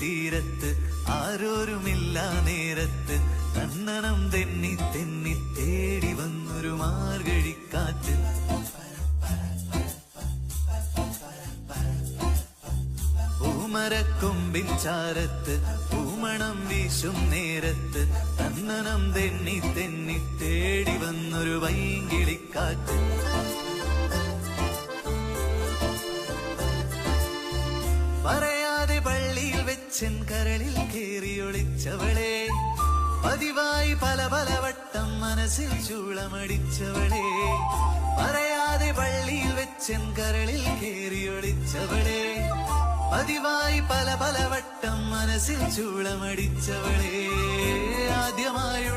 തീരത്ത് ആരോരുമില്ല നേരത്ത് കണ്ണനം തെന്നി തെന്നി തേടി വന്നൊരു മാർഗഴിക്കാറ്റ്. പൂമരക്കൊമ്പിൻ ചാരത്ത് പൂമണം വീശും നേരത്ത് കണ്ണനം തെന്നി തെന്നി തേടി വന്നൊരു വൈങ്കിളിക്കാറ്റ്. പറയാതെ പള്ളിയിൽ വെച്ചൻ കരളിൽ കേറിയൊളിച്ചവളെ, പതിവായി പല പല വട്ടം മനസ്സിൽ ചൂളമടിച്ചവളെ. പറയാതെ പള്ളിയിൽ വെച്ചൻ കരളിൽ കേറിയൊളിച്ചവളെ, പതിവായി പല പല വട്ടം മനസ്സിൽ ചൂളമടിച്ചവളെ. ആദ്യമായി